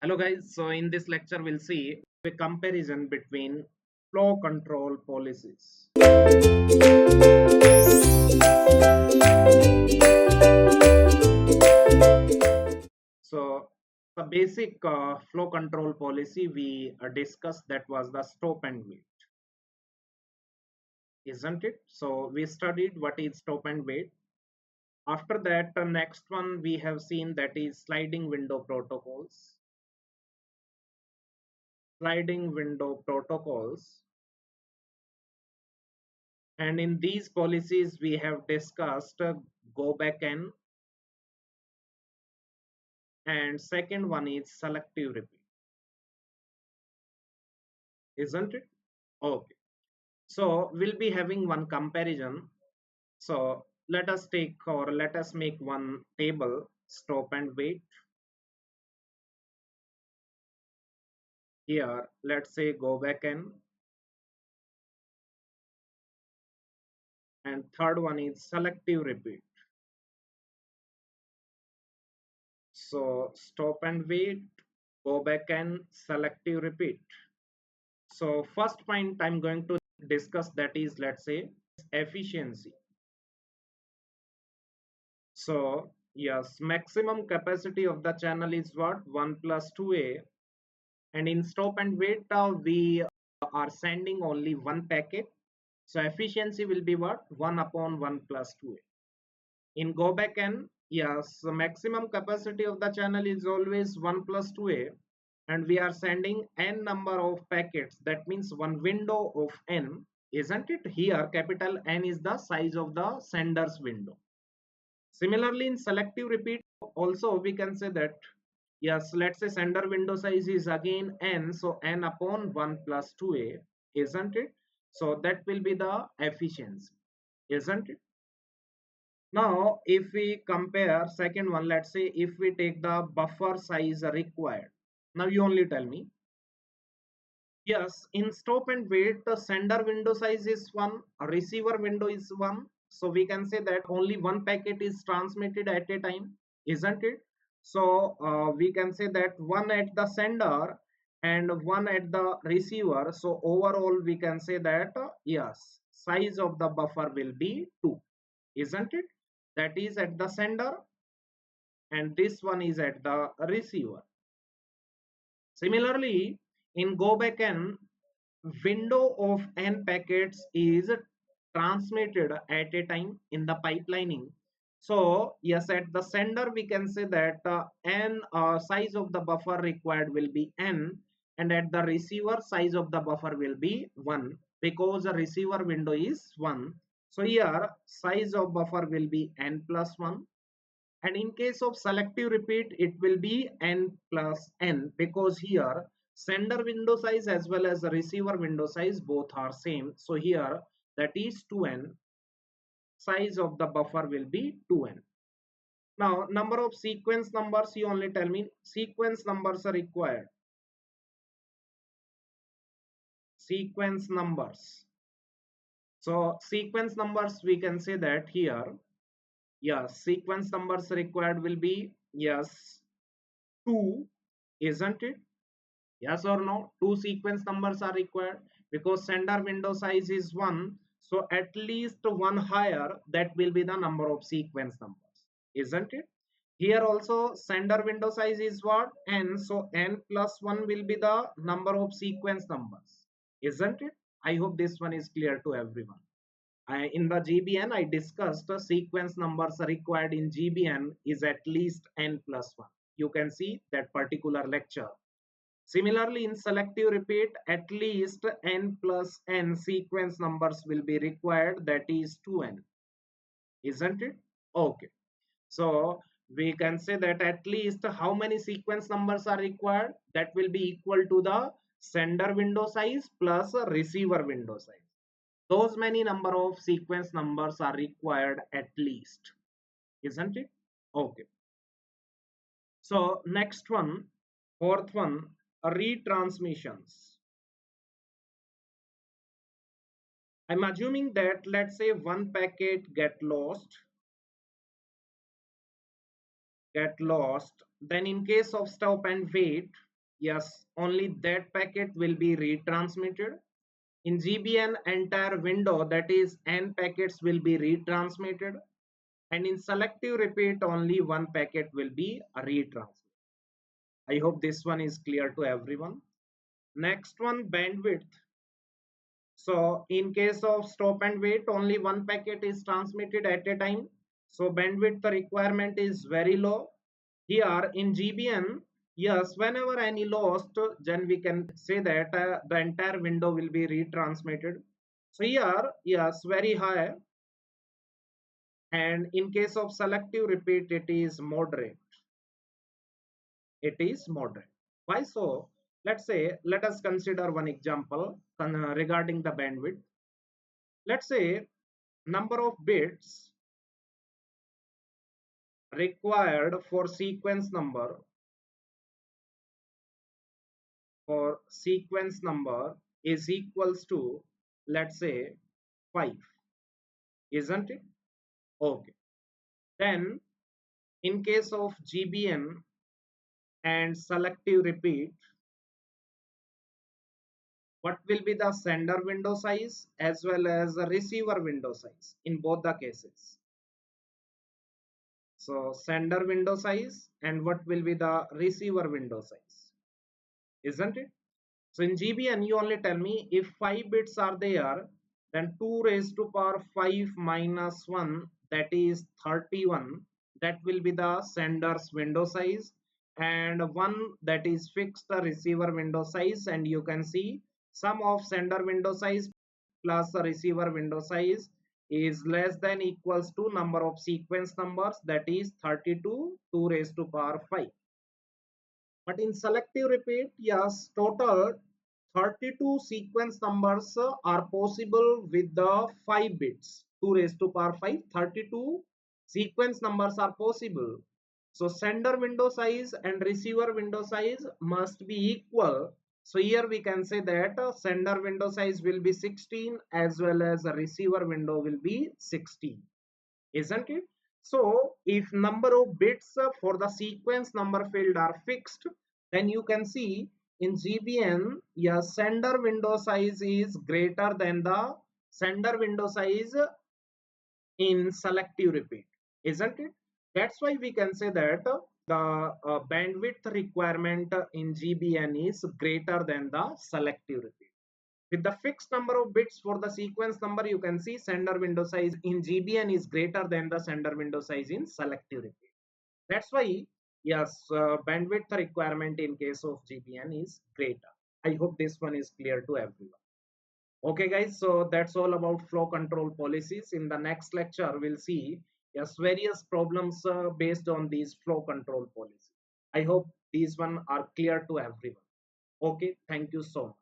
Hello guys, so in this lecture we'll see a comparison between flow control policies. So the basic flow control policy we discussed, that was the stop and wait, isn't it? So we studied what is stop and wait. After that, the next one we have seen, that is sliding window protocols. Sliding window protocols. And in these policies we have discussed go back and second one is selective repeat, isn't it? Okay, so we'll be having one comparison. So let us take, or let us make one table, stop and wait. Here let's say go back and third one is selective repeat. So stop and wait, go back and selective repeat. So first point I'm going to discuss, that is, let's say, efficiency. So yes, maximum capacity of the channel is what? 1 plus 2a. And in stop and wait, we are sending only one packet. So efficiency will be what? 1 upon 1 plus 2a. In go back n, yes, the maximum capacity of the channel is always 1 plus 2a. And we are sending n number of packets. That means one window of n, isn't it? Here capital N is the size of the sender's window. Similarly, in selective repeat, also we can say that, yes, let's say sender window size is again n, so n upon 1 plus 2a, isn't it? So that will be the efficiency, isn't it? Now, if we compare second one, let's say if we take the buffer size required. Now you only tell me. Yes, in stop and wait, the sender window size is 1, receiver window is 1. So we can say that only one packet is transmitted at a time, isn't it? So we can say that one at the sender and one at the receiver. So overall, we can say that, yes, size of the buffer will be 2, isn't it? That is at the sender and this one is at the receiver. Similarly, in go back n, window of n packets is transmitted at a time in the pipelining. So yes, at the sender we can say that n size of the buffer required will be n, and at the receiver size of the buffer will be 1, because the receiver window is 1. So here size of buffer will be n plus 1, and in case of selective repeat it will be n plus n, because here sender window size as well as the receiver window size both are same. So here that is 2n, size of the buffer will be 2n. Now number of sequence numbers, you only tell me sequence numbers are required. Sequence numbers. So sequence numbers we can say that here, yes, sequence numbers required will be, yes, 2, isn't it? Yes or no? Two sequence numbers are required because sender window size is 1. So at least one higher, that will be the number of sequence numbers, isn't it? Here also sender window size is what? N. So n plus 1 will be the number of sequence numbers, isn't it? I hope this one is clear to everyone. In the GBN, I discussed sequence numbers required in GBN is at least n plus 1. You can see that particular lecture. Similarly, in selective repeat, at least n plus n sequence numbers will be required, that is 2n, isn't it? Okay. So we can say that at least how many sequence numbers are required? That will be equal to the sender window size plus receiver window size. Those many number of sequence numbers are required at least, isn't it? Okay. So next one, fourth one, retransmissions. I'm assuming that, let's say, one packet get lost, then in case of stop and wait, yes, only that packet will be retransmitted. In GBN, entire window, that is n packets, will be retransmitted, and in selective repeat only one packet will be retransmitted. I hope this one is clear to everyone. Next one, bandwidth. So in case of stop and wait, only one packet is transmitted at a time. So bandwidth requirement is very low. Here in GBN, yes, whenever any lost, then we can say that the entire window will be retransmitted. So here, yes, very high. And in case of selective repeat, it is moderate. It is moderate. Why so? Let's say, let us consider one example regarding the bandwidth. Let's say number of bits required for sequence number is equals to, let's say, 5, isn't it? Okay. Then in case of GBN and selective repeat, what will be the sender window size as well as the receiver window size in both the cases? So sender window size and what will be the receiver window size, isn't it? So in GBN, you only tell me if 5 bits are there, then 2 raised to power 5 minus 1, that is 31. That will be the sender's window size, and 1, that is fixed the receiver window size. And you can see sum of sender window size plus the receiver window size is less than equals to number of sequence numbers, that is 32, 2 raised to power 5. But in selective repeat, yes, total 32 sequence numbers are possible with the 5 bits, 2 raised to power 5. 32 sequence numbers are possible. So sender window size and receiver window size must be equal. So here we can say that sender window size will be 16 as well as the receiver window will be 16, isn't it? So if number of bits for the sequence number field are fixed, then you can see in GBN, yeah, sender window size is greater than the sender window size in selective repeat, isn't it? That's why we can say that the bandwidth requirement in GBN is greater than the selective repeat. With the fixed number of bits for the sequence number, you can see sender window size in GBN is greater than the sender window size in selective repeat. That's why, yes, bandwidth requirement in case of GBN is greater. I hope this one is clear to everyone. Okay, guys, so that's all about flow control policies. In the next lecture, we'll see, yes, various problems based on these flow control policies. I hope these one are clear to everyone. Okay, thank you so much.